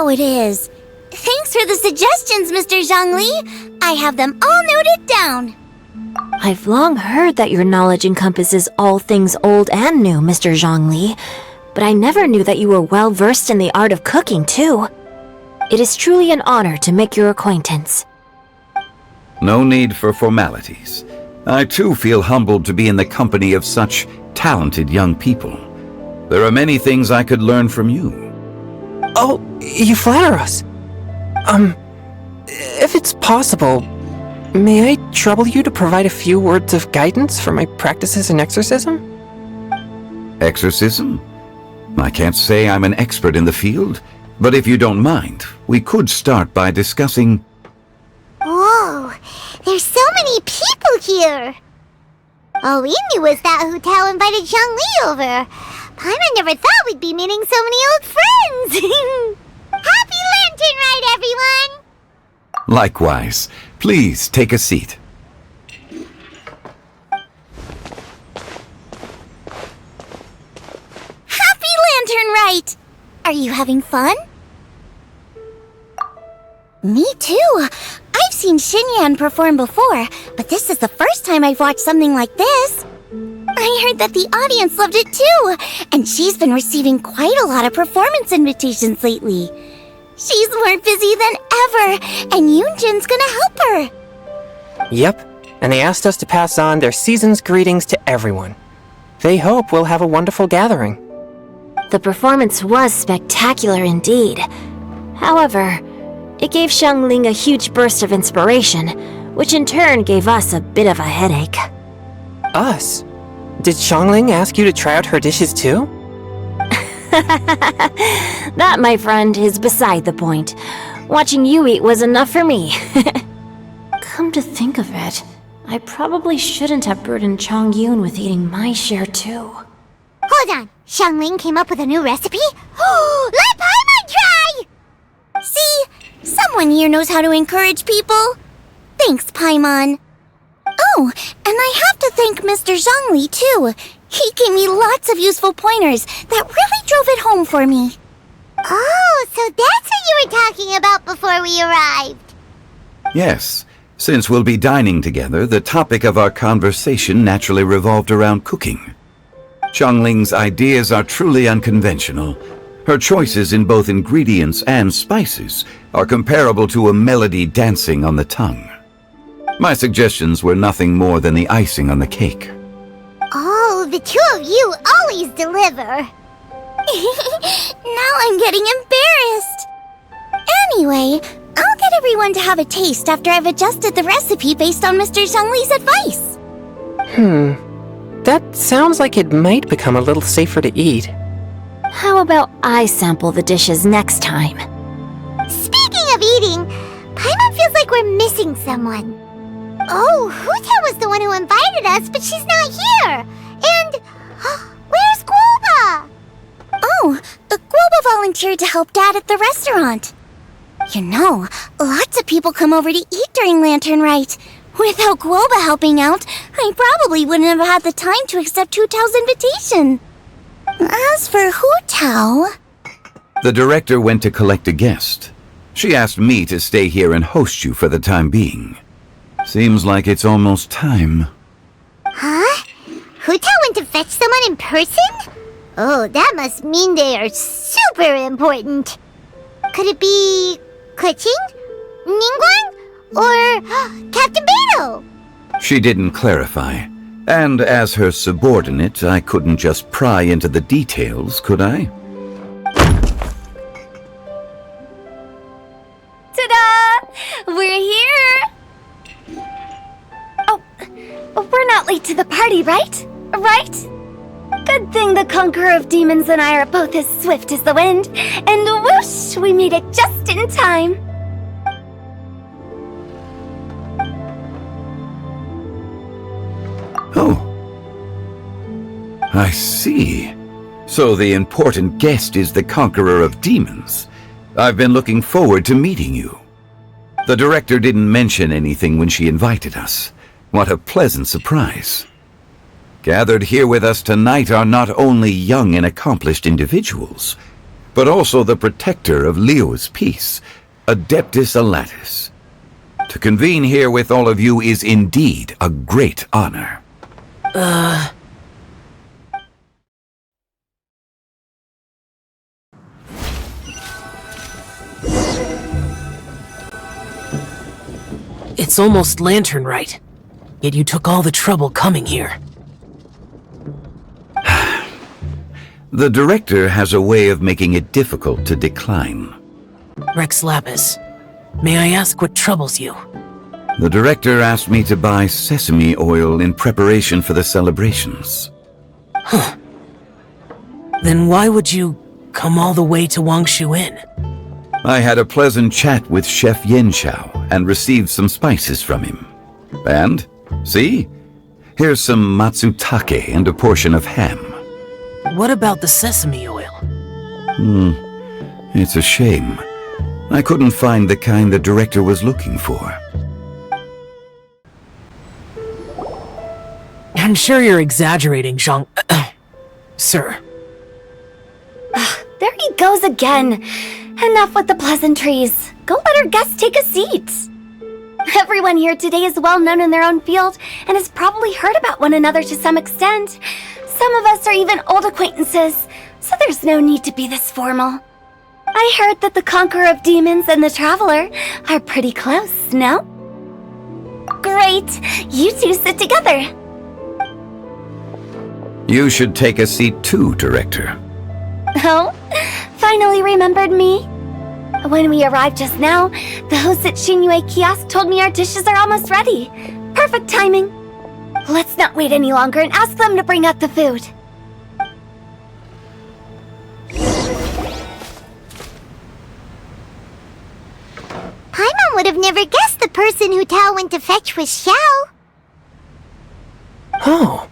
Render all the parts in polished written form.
how it is. Thanks for the suggestions, Mr. Zhongli. I have them all noted down. I've long heard that your knowledge encompasses all things old and new, Mr. Zhongli, but I never knew that you were well versed in the art of cooking, too. It is truly an honor to make your acquaintance. No need for formalities. I too feel humbled to be in the company of such talented young people. There are many things I could learn from you. Oh, you flatter us. If it's possible, may I trouble you to provide a few words of guidance for my practices in exorcism? Exorcism? I can't say I'm an expert in the field, but if you don't mind, we could start by discussing... Whoa, there's so many people here. All we knew was that Hu Tao invited Zhongli over. Paimon never thought we'd be meeting so many old friends. Happy Lantern Rite, everyone! Likewise. Please take a seat. Happy Lantern Rite! Are you having fun? Me too. I've seen Xinyan perform before, but this is the first time I've watched something like this. I heard that the audience loved it too, and she's been receiving quite a lot of performance invitations lately. She's more busy than ever, and Yoonjin's gonna help her. Yep, and they asked us to pass on their season's greetings to everyone. They hope we'll have a wonderful gathering. The performance was spectacular indeed. However, it gave Xiangling a huge burst of inspiration, which in turn gave us a bit of a headache. Us? Did Xiangling ask you to try out her dishes too? That, my friend, is beside the point. Watching you eat was enough for me. Come to think of it, I probably shouldn't have burdened Chongyun with eating my share too. Hold on, Xiangling came up with a new recipe? Let Paimon try! See, someone here knows how to encourage people. Thanks, Paimon. Oh, and I have to thank Mr. Zhongli too. He gave me lots of useful pointers that really drove it home for me. Oh, so that's what you were talking about before we arrived. Yes. Since we'll be dining together, the topic of our conversation naturally revolved around cooking. Xiangling's ideas are truly unconventional. Her choices in both ingredients and spices are comparable to a melody dancing on the tongue. My suggestions were nothing more than the icing on the cake. Oh, the two of you always deliver. Now I'm getting embarrassed. Anyway, I'll get everyone to have a taste after I've adjusted the recipe based on Mr. Zhongli's advice. That sounds like it might become a little safer to eat. How about I sample the dishes next time? Speaking of eating, Paimon feels like we're missing someone. Oh, Hu Tao was the one who invited us, but she's not here. And where's Guoba? Oh, Guoba volunteered to help Dad at the restaurant. You know, lots of people come over to eat during Lantern Rite. Without Guoba helping out, I probably wouldn't have had the time to accept Hu Tao's invitation. As for Hu Tao... The director went to collect a guest. She asked me to stay here and host you for the time being. Seems like it's almost time. Huh? Hu Tao went to fetch someone in person? Oh, that must mean they are super important. Could it be... Keqing? Ningguang? Or Captain Beidou? She didn't clarify. And as her subordinate, I couldn't just pry into the details, could I? Ta-da! We're here! Oh, we're not late to the party, right? Right? Good thing the Conqueror of Demons and I are both as swift as the wind. And whoosh, we made it just in time. Oh. I see. So the important guest is the Conqueror of Demons. I've been looking forward to meeting you. The director didn't mention anything when she invited us. What a pleasant surprise. Gathered here with us tonight are not only young and accomplished individuals, but also the protector of Leo's peace, Adeptus Alatus. To convene here with all of you is indeed a great honor. It's almost lantern right. Yet you took all the trouble coming here. The director has a way of making it difficult to decline. Rex Lapis, may I ask what troubles you? The director asked me to buy sesame oil in preparation for the celebrations. Then why would you come all the way to Wangshu Inn? I had a pleasant chat with Chef Yenshao and received some spices from him. And, see? Here's some matsutake and a portion of ham. What about the sesame oil? It's a shame. I couldn't find the kind the director was looking for. I'm sure you're exaggerating, Zhang... Sir. There he goes again. Enough with the pleasantries. Go let our guests take a seat. Everyone here today is well known in their own field and has probably heard about one another to some extent. Some of us are even old acquaintances, so there's no need to be this formal. I heard that the Conqueror of Demons and the Traveler are pretty close, no? Great! You two sit together. You should take a seat too, Director. Oh, finally remembered me? When we arrived just now, the host at Shinue Kiosk told me our dishes are almost ready. Perfect timing. Let's not wait any longer and ask them to bring out the food. Paimon would have never guessed the person who Tao went to fetch was Xiao. Oh,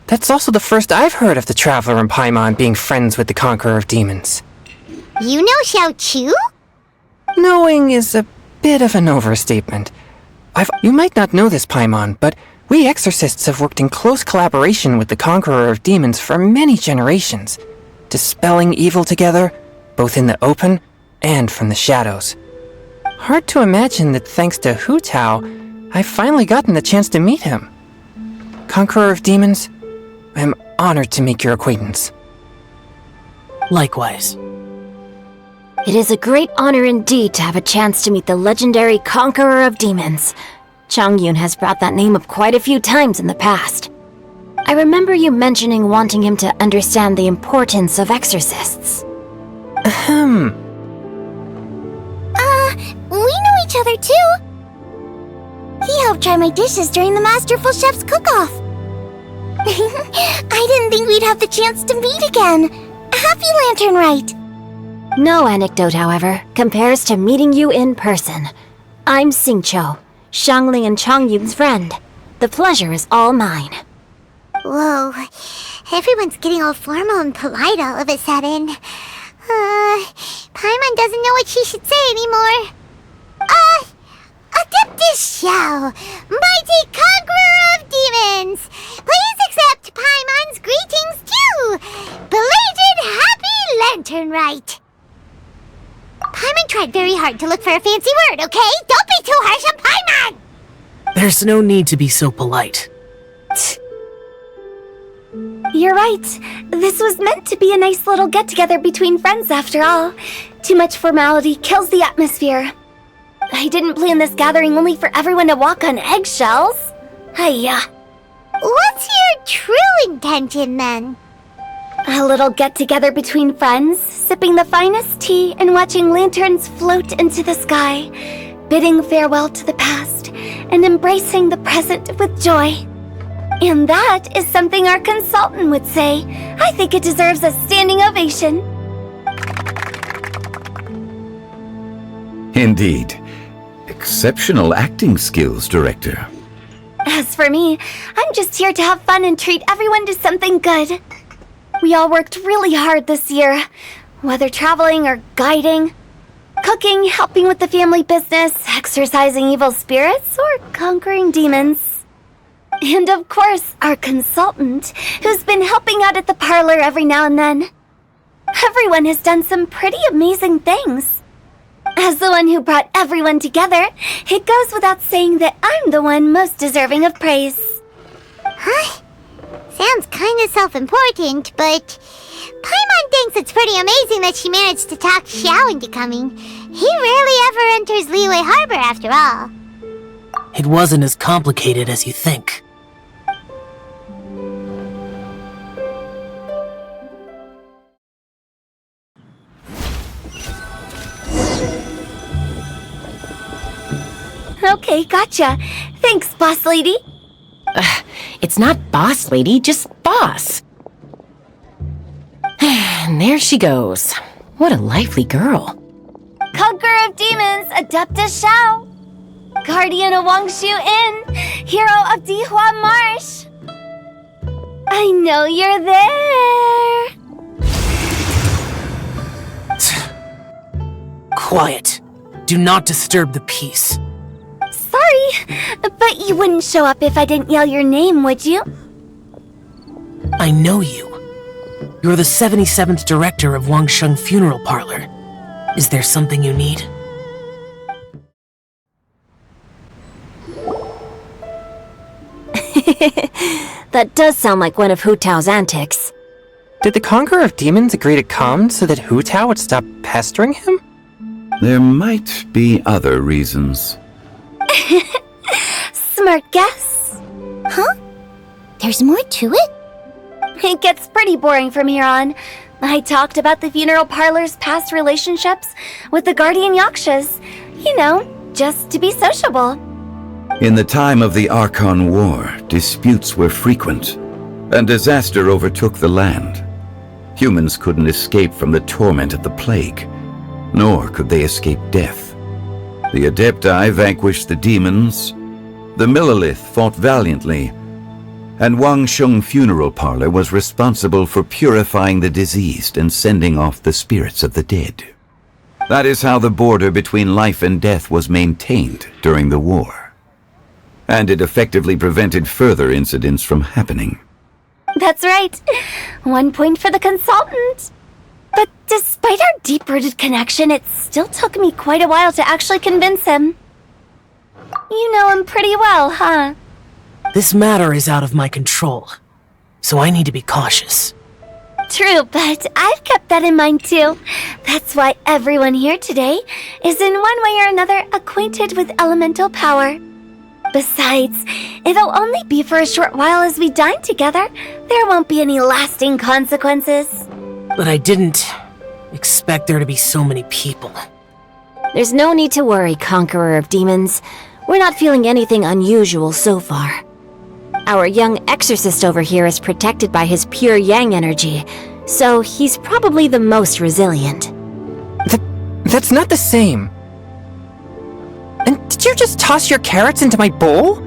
that's also the first I've heard of the Traveler and Paimon being friends with the Conqueror of Demons. You know Xiao Chu? Knowing is a bit of an overstatement. You might not know this, Paimon, but we exorcists have worked in close collaboration with the Conqueror of Demons for many generations, dispelling evil together, both in the open and from the shadows. Hard to imagine that thanks to Hu Tao, I've finally gotten the chance to meet him. Conqueror of Demons, I'm honored to make your acquaintance. Likewise. It is a great honor indeed to have a chance to meet the legendary Conqueror of Demons. Changyun has brought that name up quite a few times in the past. I remember you mentioning wanting him to understand the importance of exorcists. Ahem. We know each other too. He helped try my dishes during the Masterful Chef's cook-off. I didn't think we'd have the chance to meet again. Happy Lantern Rite. No anecdote, however, compares to meeting you in person. I'm Xingqiu, Xiangling and Changyun's friend. The pleasure is all mine. Whoa, everyone's getting all formal and polite all of a sudden. Paimon doesn't know what she should say anymore. Adeptus Xiao, mighty Conqueror of Demons, please accept Paimon's greetings too. Belated Happy Lantern Rite. Paimon tried very hard to look for a fancy word, okay? Don't be too harsh on Paimon! There's no need to be so polite. You're right. This was meant to be a nice little get-together between friends after all. Too much formality kills the atmosphere. I didn't plan this gathering only for everyone to walk on eggshells. Hiya. What's your true intention then? A little get-together between friends, sipping the finest tea and watching lanterns float into the sky, bidding farewell to the past and embracing the present with joy. And that is something our consultant would say. I think it deserves a standing ovation. Indeed. Exceptional acting skills, Director. As for me, I'm just here to have fun and treat everyone to something good. We all worked really hard this year, whether traveling or guiding, cooking, helping with the family business, exorcising evil spirits, or conquering demons. And of course, our consultant, who's been helping out at the parlor every now and then. Everyone has done some pretty amazing things. As the one who brought everyone together, it goes without saying that I'm the one most deserving of praise. Huh? Sounds kinda self-important, but Paimon thinks it's pretty amazing that she managed to talk Xiao into coming. He rarely ever enters Liyue Harbor after all. It wasn't as complicated as you think. Okay, gotcha. Thanks, boss lady. It's not boss lady, just boss. And there she goes. What a lively girl. Conqueror of Demons, Adeptus Xiao. Guardian of Wangshu Inn, hero of Dihua Marsh. I know you're there. Quiet. Do not disturb the peace. Sorry, but you wouldn't show up if I didn't yell your name, would you? I know you. You're the 77th director of Wangsheng Funeral Parlor. Is there something you need? That does sound like one of Hu Tao's antics. Did the Conqueror of Demons agree to come so that Hu Tao would stop pestering him? There might be other reasons. Smart guess. Huh? There's more to it? It gets pretty boring from here on. I talked about the funeral parlor's past relationships with the Guardian Yakshas. You know, just to be sociable. In the time of the Archon War, disputes were frequent, and disaster overtook the land. Humans couldn't escape from the torment of the plague, nor could they escape death. The Adepti vanquished the demons, the Millelith fought valiantly, and Wangsheng Funeral Parlor was responsible for purifying the diseased and sending off the spirits of the dead. That is how the border between life and death was maintained during the war. And it effectively prevented further incidents from happening. That's right. 1 point for the consultant. But despite our deep-rooted connection, it still took me quite a while to actually convince him. You know him pretty well, huh? This matter is out of my control, so I need to be cautious. True, but I've kept that in mind too. That's why everyone here today is in one way or another acquainted with elemental power. Besides, it'll only be for a short while as we dine together. There won't be any lasting consequences. But I didn't expect there to be so many people. There's no need to worry, Conqueror of Demons. We're not feeling anything unusual so far. Our young exorcist over here is protected by his pure yang energy, so he's probably the most resilient. That's not the same. And did you just toss your carrots into my bowl?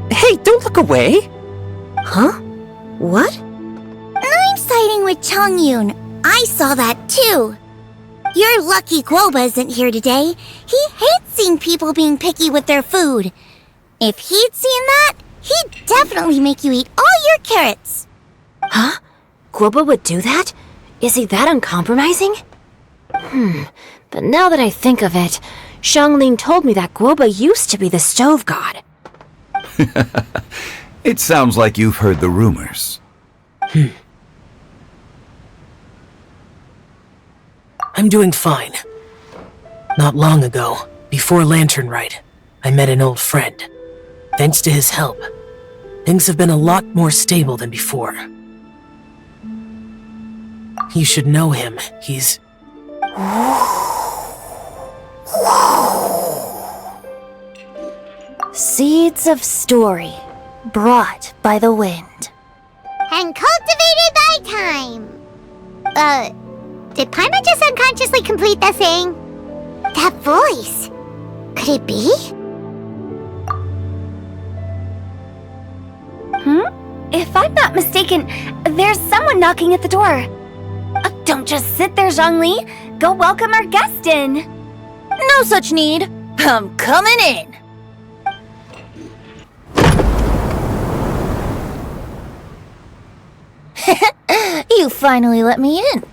Hey, don't look away! Huh? What? I'm siding with Chongyun. I saw that too. You're lucky Guoba isn't here today. He hates seeing people being picky with their food. If he'd seen that, he'd definitely make you eat all your carrots. Huh? Guoba would do that? Is he that uncompromising? But now that I think of it, Xiangling told me that Guoba used to be the stove god. It sounds like you've heard the rumors. I'm doing fine. Not long ago, before Lantern Rite, I met an old friend. Thanks to his help, things have been a lot more stable than before. You should know him. He's... Seeds of story, brought by the wind. And cultivated by time. Did Paimon just unconsciously complete that saying? That voice. Could it be? If I'm not mistaken, there's someone knocking at the door. Don't just sit there, Zhongli. Go welcome our guest in. No such need. I'm coming in. You finally let me in.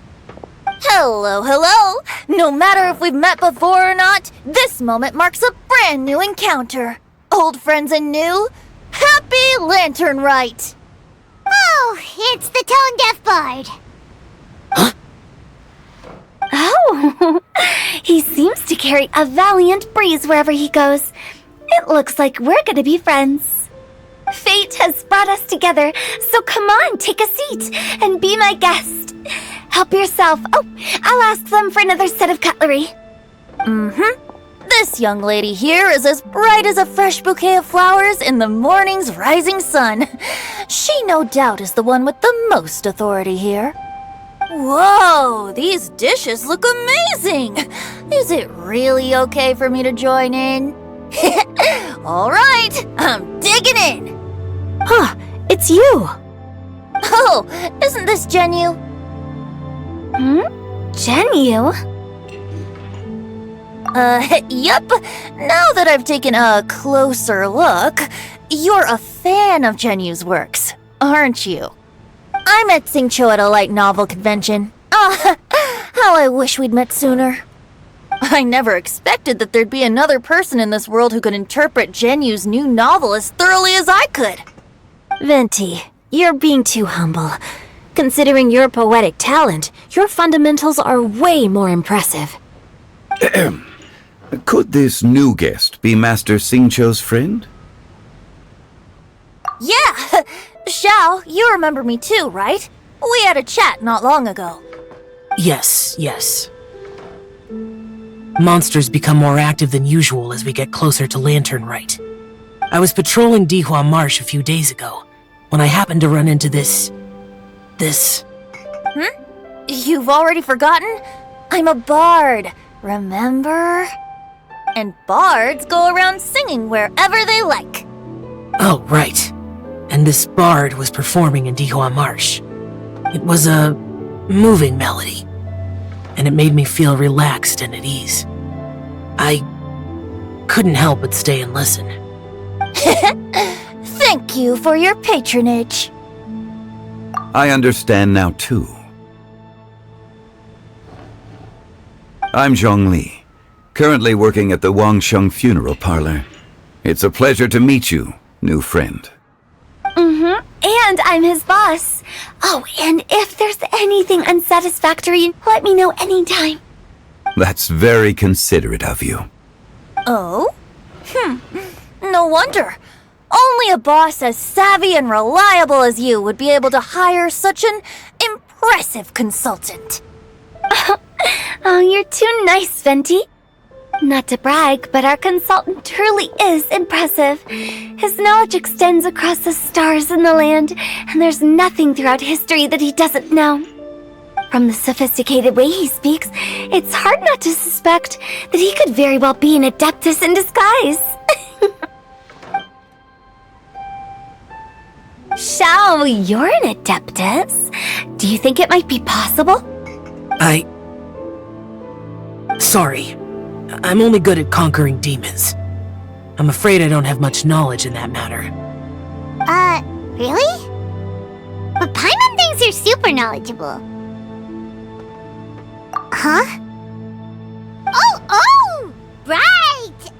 Hello, hello! No matter if we've met before or not, this moment marks a brand new encounter. Old friends and new, happy Lantern Rite! Oh, it's the tone-deaf bard. Oh, he seems to carry a valiant breeze wherever he goes. It looks like we're gonna be friends. Fate has brought us together, so come on, take a seat and be my guest. Help yourself. Oh, I'll ask them for another set of cutlery. This young lady here is as bright as a fresh bouquet of flowers in the morning's rising sun. She no doubt is the one with the most authority here. Whoa, these dishes look amazing! Is it really okay for me to join in? All right, I'm digging in! Huh, it's you! Oh, isn't this Genyu? Genyu? Yep. Now that I've taken a closer look, you're a fan of Genyu's works, aren't you? I met Xingqiu at a light novel convention. Ah, how I wish we'd met sooner. I never expected that there'd be another person in this world who could interpret Genyu's new novel as thoroughly as I could. Venti, you're being too humble. Considering your poetic talent, your fundamentals are way more impressive. Could this new guest be Master Xingqiu's friend? Yeah! Xiao, you remember me too, right? We had a chat not long ago. Yes. Monsters become more active than usual as we get closer to Lantern Rite. I was patrolling Dihua Marsh a few days ago, when I happened to run into this... You've already forgotten? I'm a bard, remember? And bards go around singing wherever they like. Oh, right. And this bard was performing in Dihua Marsh. It was a moving melody, and it made me feel relaxed and at ease. I couldn't help but stay and listen. Thank you for your patronage. I understand now, too. I'm Zhongli, currently working at the Wangsheng Funeral Parlor. It's a pleasure to meet you, new friend. And I'm his boss. Oh, and if there's anything unsatisfactory, let me know anytime. That's very considerate of you. Oh? No wonder. Only a boss as savvy and reliable as you would be able to hire such an impressive consultant. Oh, you're too nice, Venti. Not to brag, but our consultant truly is impressive. His knowledge extends across the stars and the land, and there's nothing throughout history that he doesn't know. From the sophisticated way he speaks, it's hard not to suspect that he could very well be an Adeptus in disguise. Xiao, you're an Adeptus. Do you think it might be possible? Sorry. I'm only good at conquering demons. I'm afraid I don't have much knowledge in that matter. Really? But Paimon thinks you're super knowledgeable. Huh? Oh, right!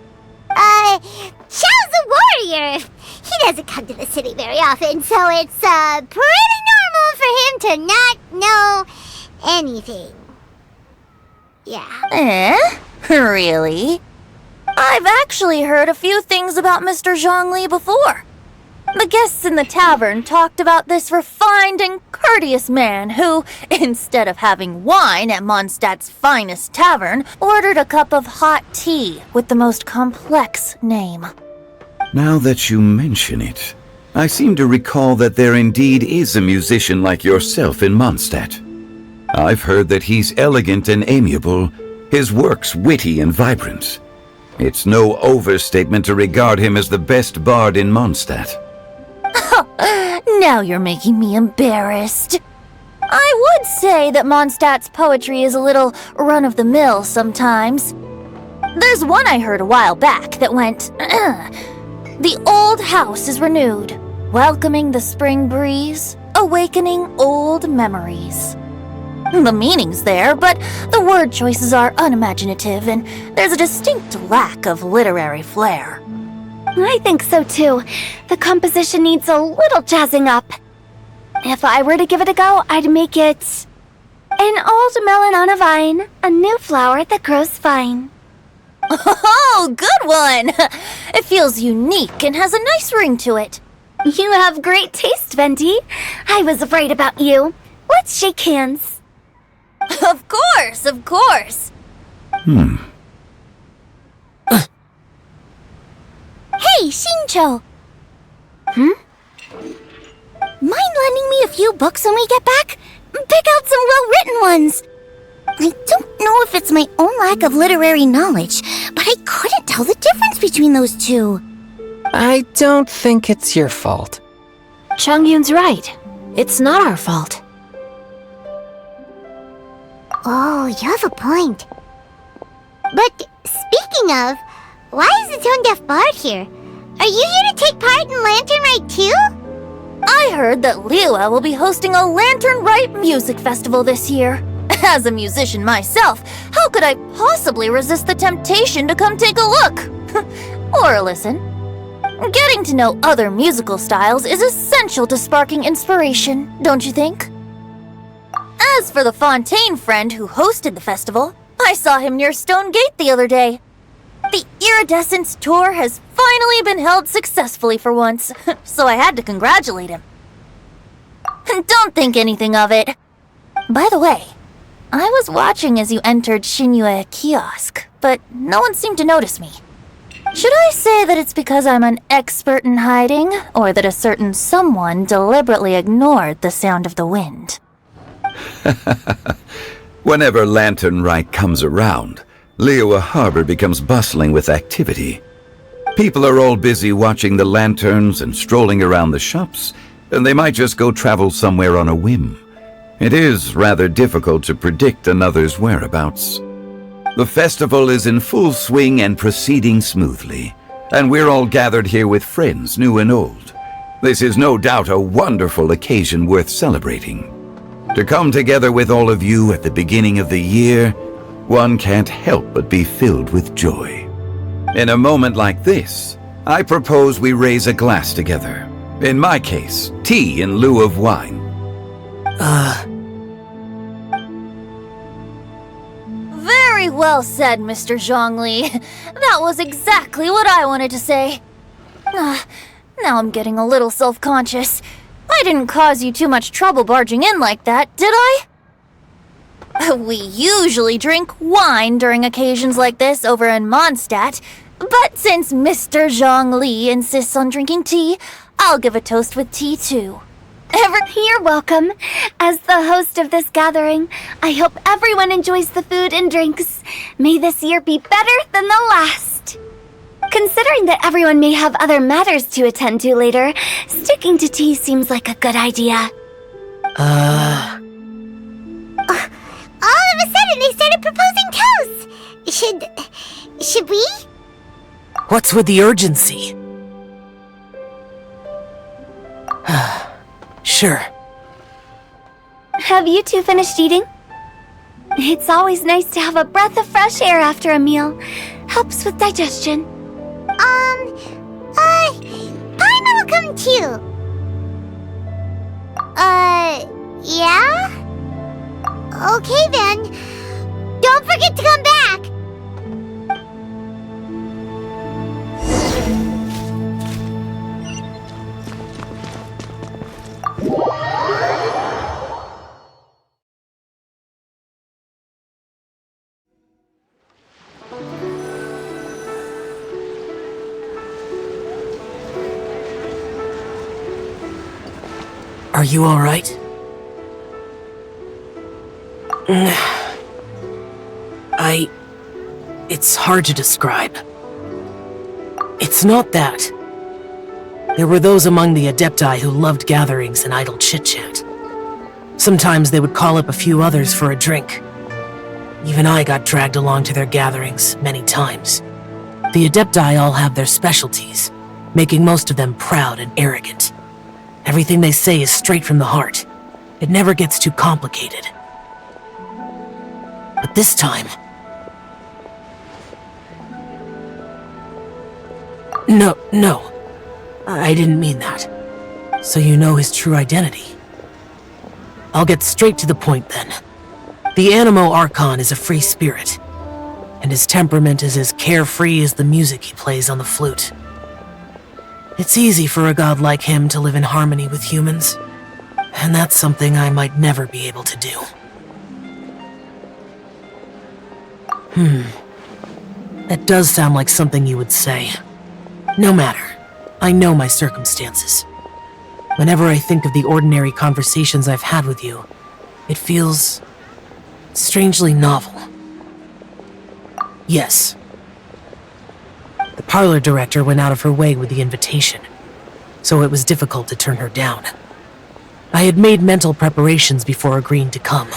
Xiao's a warrior. He doesn't come to the city very often, so it's, pretty normal for him to not know anything. Yeah. Really? I've actually heard a few things about Mr. Zhongli before. The guests in the tavern talked about this refined and courteous man who, instead of having wine at Mondstadt's finest tavern, ordered a cup of hot tea with the most complex name. Now that you mention it, I seem to recall that there indeed is a musician like yourself in Mondstadt. I've heard that he's elegant and amiable, his works witty and vibrant. It's no overstatement to regard him as the best bard in Mondstadt. Now you're making me embarrassed. I would say that Mondstadt's poetry is a little run-of-the-mill sometimes. There's one I heard a while back that went, The old house is renewed, welcoming the spring breeze, awakening old memories. The meaning's there, but the word choices are unimaginative, and there's a distinct lack of literary flair. I think so too. The composition needs a little jazzing up. If I were to give it a go, I'd make it an old melon on a vine, a new flower that grows fine. Oh, good one! It feels unique and has a nice ring to it. You have great taste, Venti. I was right about you. Let's shake hands. Of course, of course. Hey, Xingqiu! Mind lending me a few books when we get back? Pick out some well-written ones. I don't know if it's my own lack of literary knowledge, but I couldn't tell the difference between those two. I don't think it's your fault. Chongyun's right. It's not our fault. Oh, you have a point. But speaking of, why is the Tone Deaf Bard here? Are you here to take part in Lantern Rite too? I heard that Liyue will be hosting a Lantern Rite music festival this year. As a musician myself, how could I possibly resist the temptation to come take a look? Or listen. Getting to know other musical styles is essential to sparking inspiration, don't you think? As for the Fontaine friend who hosted the festival, I saw him near Stone Gate the other day. The Iridescence tour has finally been held successfully for once, so I had to congratulate him. Don't think anything of it. By the way, I was watching as you entered Xinyue Kiosk, but no one seemed to notice me. Should I say that it's because I'm an expert in hiding, or that a certain someone deliberately ignored the sound of the wind? Whenever Lantern Rite comes around, Liyue Harbor becomes bustling with activity. People are all busy watching the lanterns and strolling around the shops, and they might just go travel somewhere on a whim. It is rather difficult to predict another's whereabouts. The festival is in full swing and proceeding smoothly, and we're all gathered here with friends, new and old. This is no doubt a wonderful occasion worth celebrating. To come together with all of you at the beginning of the year, one can't help but be filled with joy. In a moment like this, I propose we raise a glass together. In my case, tea in lieu of wine. Very well said, Mr. Zhongli. That was exactly what I wanted to say. Now I'm getting a little self-conscious. I didn't cause you too much trouble barging in like that, did I? We usually drink wine during occasions like this over in Mondstadt, but since Mr. Zhongli insists on drinking tea, I'll give a toast with tea too. You're welcome. As the host of this gathering, I hope everyone enjoys the food and drinks. May this year be better than the last. Considering that everyone may have other matters to attend to later, sticking to tea seems like a good idea. All of a sudden, they started proposing toasts. Should we? What's with the urgency? Sure. Have you two finished eating? It's always nice to have a breath of fresh air after a meal. Helps with digestion. Paimon will come too. Yeah? Okay then. Don't forget to come back. Are you alright? It's hard to describe. It's not that. There were those among the Adepti who loved gatherings and idle chit-chat. Sometimes they would call up a few others for a drink. Even I got dragged along to their gatherings many times. The Adepti all have their specialties, making most of them proud and arrogant. Everything they say is straight from the heart. It never gets too complicated. But this time... No. I didn't mean that. So you know his true identity. I'll get straight to the point then. The Animo Archon is a free spirit, and his temperament is as carefree as the music he plays on the flute. It's easy for a god like him to live in harmony with humans, and that's something I might never be able to do. That does sound like something you would say. No matter. I know my circumstances. Whenever I think of the ordinary conversations I've had with you, it feels strangely novel. Yes. The parlor director went out of her way with the invitation, so it was difficult to turn her down. I had made mental preparations before agreeing to come.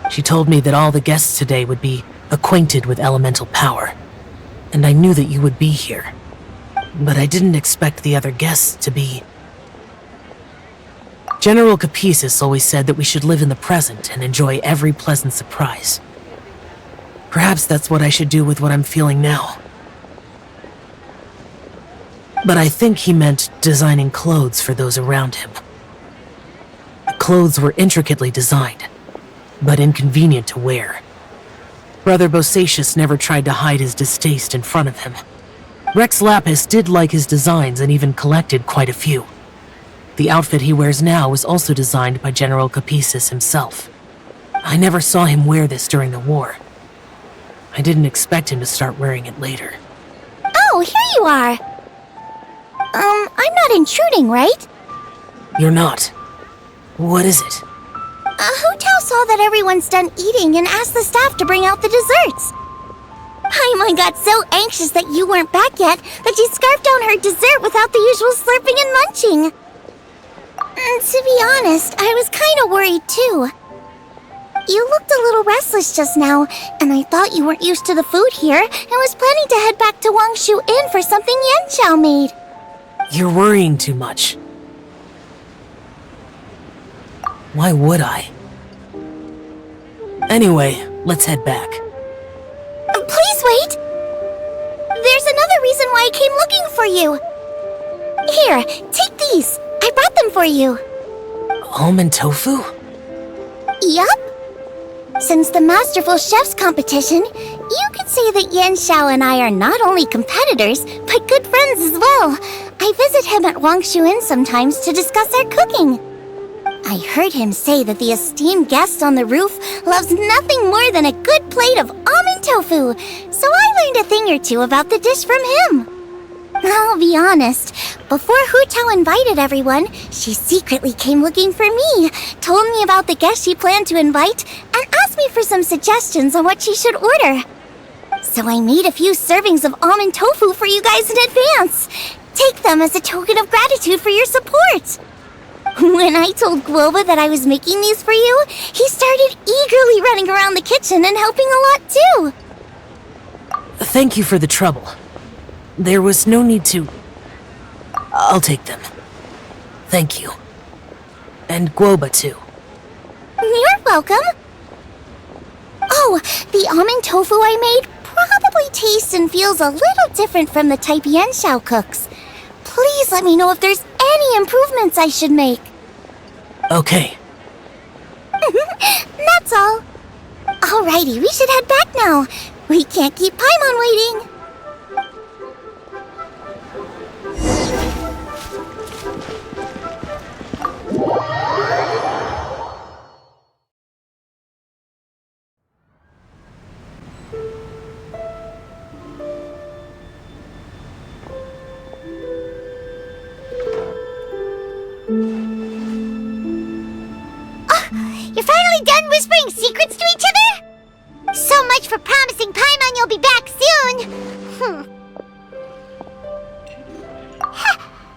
She told me that all the guests today would be acquainted with elemental power, and I knew that you would be here. But I didn't expect the other guests to be... General Capisis always said that we should live in the present and enjoy every pleasant surprise. Perhaps that's what I should do with what I'm feeling now. But I think he meant designing clothes for those around him. The clothes were intricately designed, but inconvenient to wear. Brother Bosacius never tried to hide his distaste in front of him. Rex Lapis did like his designs and even collected quite a few. The outfit he wears now was also designed by General Capisis himself. I never saw him wear this during the war. I didn't expect him to start wearing it later. Oh, here you are! I'm not intruding, right? You're not. What is it? Hu Tao saw that everyone's done eating and asked the staff to bring out the desserts. Paimon got so anxious that you weren't back yet that she scarfed down her dessert without the usual slurping and munching. To be honest, I was kind of worried too. You looked a little restless just now, and I thought you weren't used to the food here and was planning to head back to Wangshu Inn for something Yanxiao made. You're worrying too much. Why would I? Anyway, let's head back. Please wait! There's another reason why I came looking for you. Here, take these. I brought them for you. Almond tofu? Yup. Since the Masterful Chef's competition, you could say that Yanxiao and I are not only competitors, but good friends as well. I visit him at Wangshu Inn sometimes to discuss our cooking. I heard him say that the esteemed guest on the roof loves nothing more than a good plate of almond tofu, so I learned a thing or two about the dish from him. I'll be honest, before Hu Tao invited everyone, she secretly came looking for me, told me about the guests she planned to invite, and asked me for some suggestions on what she should order. So I made a few servings of almond tofu for you guys in advance. Take them as a token of gratitude for your support. When I told Guoba that I was making these for you, he started eagerly running around the kitchen and helping a lot too. Thank you for the trouble. There was no need to... I'll take them. Thank you. And Guoba too. You're welcome. Oh, the almond tofu I made probably tastes and feels a little different from the type Yanxiao cooks. Please let me know if there's any improvements I should make. Okay. That's all. Alrighty, we should head back now. We can't keep Paimon waiting. You're finally done whispering secrets to each other? So much for promising Paimon you'll be back soon.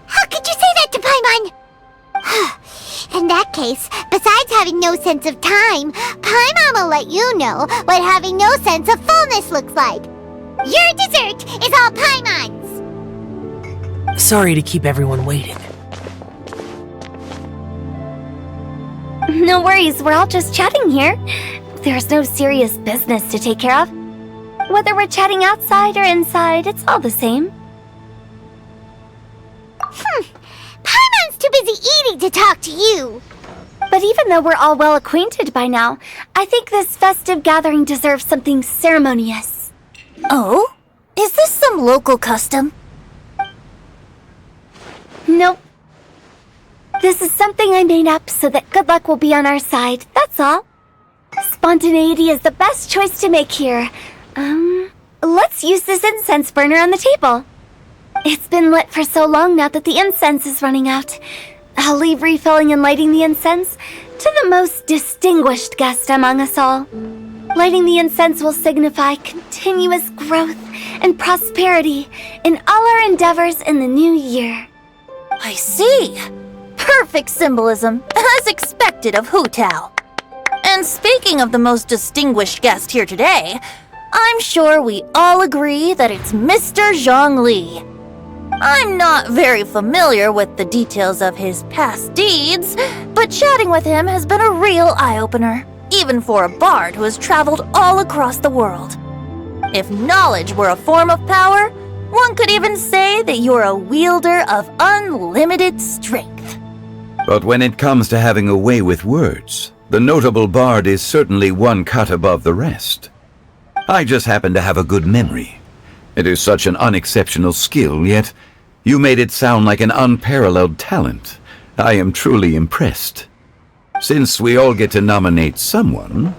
How could you say that to Paimon? In that case, besides having no sense of time, Paimon will let you know what having no sense of fullness looks like. Your dessert is all Paimon's. Sorry to keep everyone waiting. No worries, we're all just chatting here. There's no serious business to take care of. Whether we're chatting outside or inside, it's all the same. Paimon's too busy eating to talk to you. But even though we're all well acquainted by now, I think this festive gathering deserves something ceremonious. Oh? Is this some local custom? Nope. This is something I made up so that good luck will be on our side, that's all. Spontaneity is the best choice to make here. Let's use this incense burner on the table. It's been lit for so long now that the incense is running out. I'll leave refilling and lighting the incense to the most distinguished guest among us all. Lighting the incense will signify continuous growth and prosperity in all our endeavors in the new year. I see. Perfect symbolism, as expected of Hu Tao. And speaking of the most distinguished guest here today, I'm sure we all agree that it's Mr. Zhongli. I'm not very familiar with the details of his past deeds, but chatting with him has been a real eye-opener, even for a bard who has traveled all across the world. If knowledge were a form of power, one could even say that you're a wielder of unlimited strength. But when it comes to having a way with words, the notable bard is certainly one cut above the rest. I just happen to have a good memory. It is such an unexceptional skill, yet you made it sound like an unparalleled talent. I am truly impressed. Since we all get to nominate someone...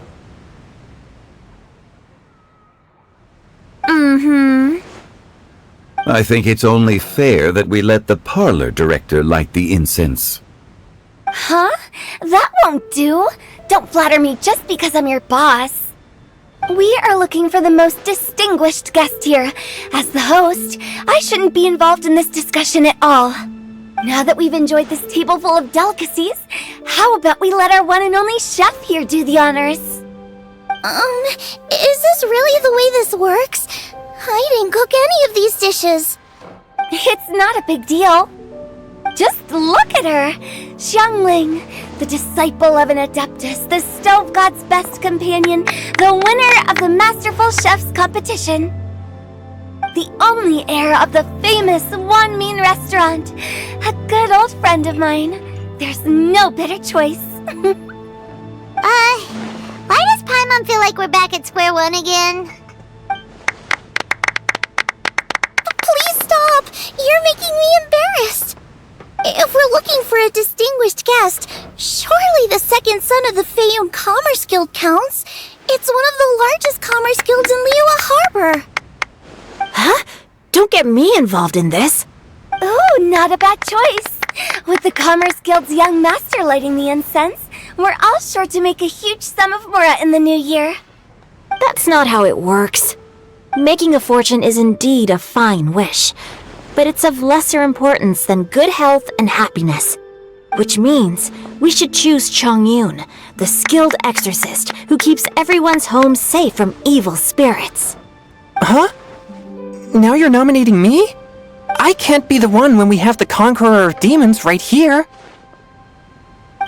I think it's only fair that we let the parlor director light the incense. Huh? That won't do. Don't flatter me just because I'm your boss. We are looking for the most distinguished guest here. As the host, I shouldn't be involved in this discussion at all. Now that we've enjoyed this table full of delicacies, how about we let our one and only chef here do the honors? Is this really the way this works? I didn't cook any of these dishes. It's not a big deal. Just look at her! Xiangling, the disciple of an Adeptus, the Stove God's best companion, the winner of the Masterful Chef's competition. The only heir of the famous Wanmin restaurant. A good old friend of mine. There's no better choice. Why does Paimon feel like we're back at square one again? Please stop! You're making me embarrassed! If we're looking for a distinguished guest, surely the second son of the Feiyun Commerce Guild counts. It's one of the largest commerce guilds in Liyue Harbor. Huh? Don't get me involved in this. Ooh, not a bad choice. With the Commerce Guild's young master lighting the incense, we're all sure to make a huge sum of mora in the new year. That's not how it works. Making a fortune is indeed a fine wish, but it's of lesser importance than good health and happiness. Which means we should choose Chongyun, the skilled exorcist who keeps everyone's home safe from evil spirits. Huh? Now you're nominating me? I can't be the one when we have the Conqueror of Demons right here.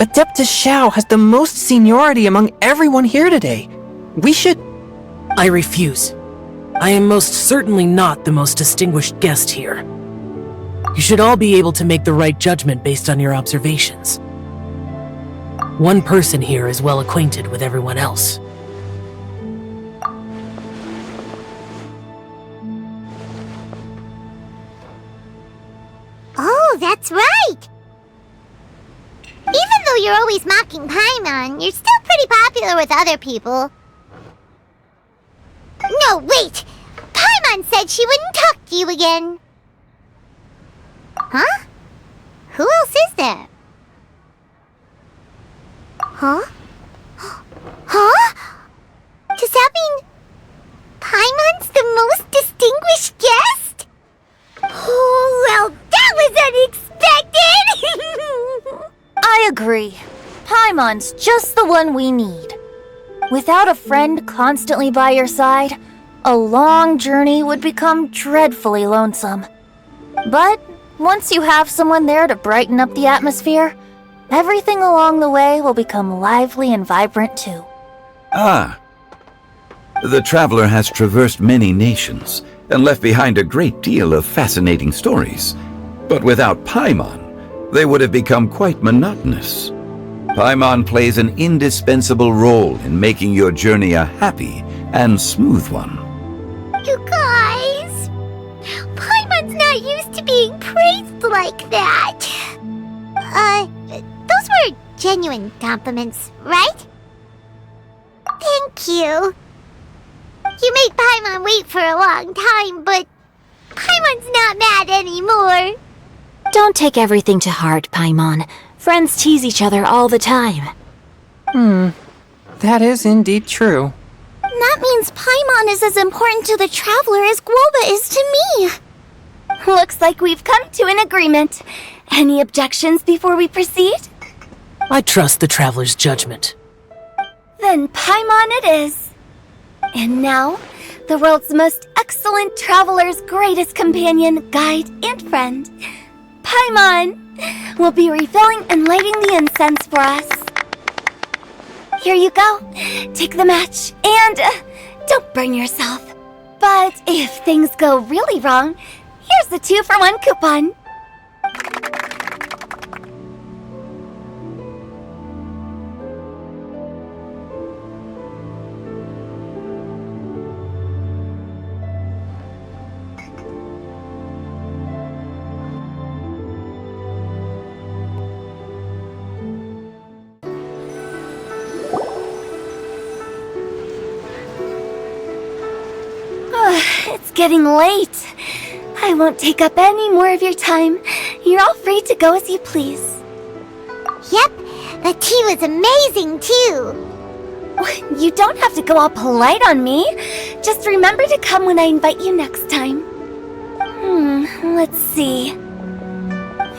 Adeptus Xiao has the most seniority among everyone here today. We should... I refuse. I am most certainly not the most distinguished guest here. You should all be able to make the right judgment based on your observations. One person here is well acquainted with everyone else. Oh, that's right! Even though you're always mocking Paimon, you're still pretty popular with other people. No, wait! Paimon said she wouldn't talk to you again. Huh? Who else is there? Huh? Huh? Does that mean Paimon's the most distinguished guest? Oh, well, that was unexpected! I agree. Paimon's just the one we need. Without a friend constantly by your side, a long journey would become dreadfully lonesome. But once you have someone there to brighten up the atmosphere, everything along the way will become lively and vibrant too. Ah. The traveler has traversed many nations and left behind a great deal of fascinating stories. But without Paimon, they would have become quite monotonous. Paimon plays an indispensable role in making your journey a happy and smooth one. You guys, Paimon's not used to being praised like that. Those were genuine compliments, right? Thank you. You made Paimon wait for a long time, but Paimon's not mad anymore. Don't take everything to heart, Paimon. Friends tease each other all the time. That is indeed true. That means Paimon is as important to the traveler as Guoba is to me. Looks like we've come to an agreement. Any objections before we proceed? I trust the traveler's judgment. Then Paimon it is. And now, the world's most excellent traveler's greatest companion, guide, and friend, Paimon, will be refilling and lighting the incense for us. Here you go. Take the match, and don't burn yourself. But if things go really wrong, here's the 2-for-1 coupon. It's getting late. I won't take up any more of your time. You're all free to go as you please. Yep, the tea was amazing too. You don't have to go all polite on me. Just remember to come when I invite you next time. Let's see.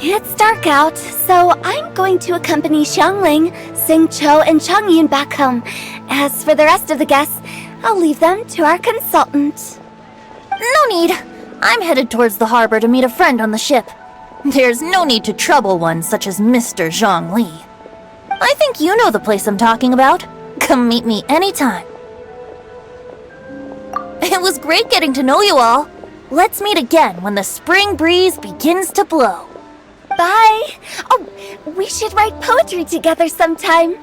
It's dark out, so I'm going to accompany Xiangling, Xingqiu, and Changyun back home. As for the rest of the guests, I'll leave them to our consultant. No need. I'm headed towards the harbor to meet a friend on the ship. There's no need to trouble one such as Mr. Zhongli. I think you know the place I'm talking about. Come meet me anytime. It was great getting to know you all. Let's meet again when the spring breeze begins to blow. Bye. Oh, we should write poetry together sometime.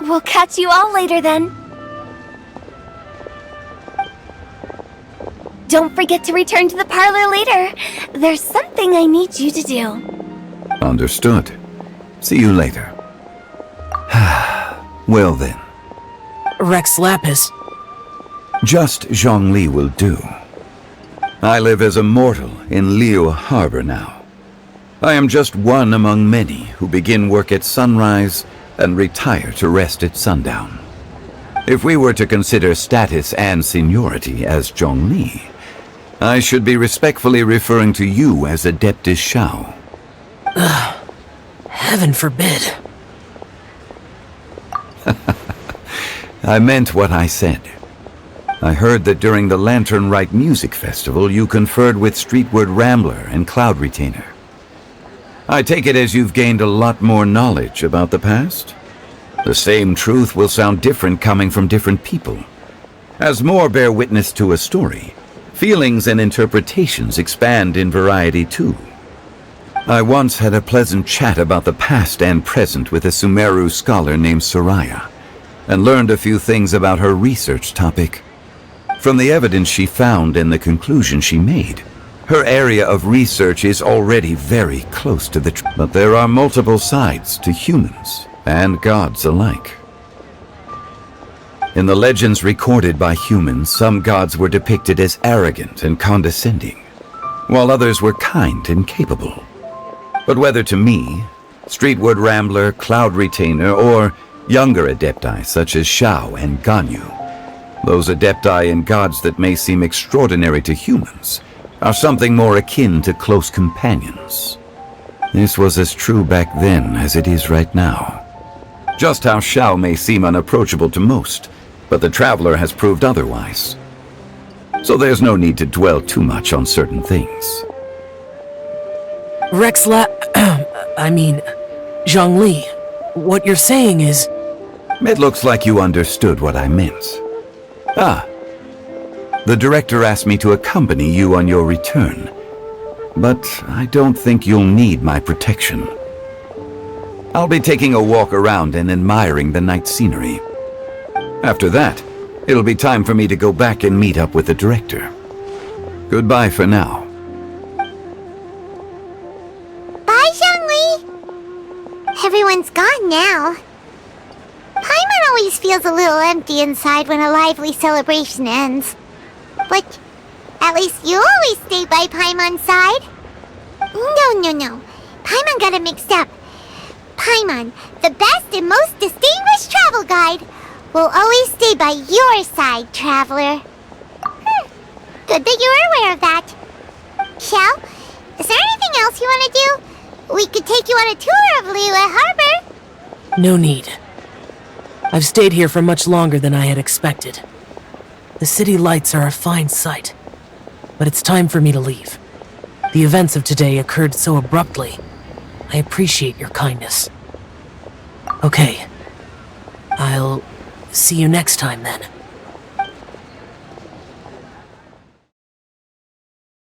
We'll catch you all later then. Don't forget to return to the parlor later. There's something I need you to do. Understood. See you later. Well then. Rex Lapis. Just Zhongli will do. I live as a mortal in Liu Harbor now. I am just one among many who begin work at sunrise and retire to rest at sundown. If we were to consider status and seniority as Zhongli, I should be respectfully referring to you as Adeptus Shao. Heaven forbid. I meant what I said. I heard that during the Lantern Rite Music Festival you conferred with Streetward Rambler and Cloud Retainer. I take it as you've gained a lot more knowledge about the past? The same truth will sound different coming from different people. As more bear witness to a story, feelings and interpretations expand in variety too. I once had a pleasant chat about the past and present with a Sumeru scholar named Soraya, and learned a few things about her research topic. From the evidence she found and the conclusion she made, her area of research is already very close to the truth. But there are multiple sides to humans and gods alike. In the legends recorded by humans, some gods were depicted as arrogant and condescending, while others were kind and capable. But whether to me, Streetward Rambler, Cloud Retainer, or younger adepti such as Shao and Ganyu, those adepti and gods that may seem extraordinary to humans are something more akin to close companions. This was as true back then as it is right now. Just how Shao may seem unapproachable to most, but the Traveler has proved otherwise. So there's no need to dwell too much on certain things. Zhongli, what you're saying is... It looks like you understood what I meant. Ah. The director asked me to accompany you on your return. But I don't think you'll need my protection. I'll be taking a walk around and admiring the night scenery. After that, it'll be time for me to go back and meet up with the director. Goodbye for now. Bye, Zhongli! Everyone's gone now. Paimon always feels a little empty inside when a lively celebration ends. But at least you always stay by Paimon's side. No. Paimon got it mixed up. Paimon, the best and most distinguished travel guide, will always stay by your side, traveler. Good that you're aware of that. Xiao, is there anything else you want to do? We could take you on a tour of Liyue Harbor. No need. I've stayed here for much longer than I had expected. The city lights are a fine sight, but it's time for me to leave. The events of today occurred so abruptly. I appreciate your kindness. Okay. I'll see you next time then.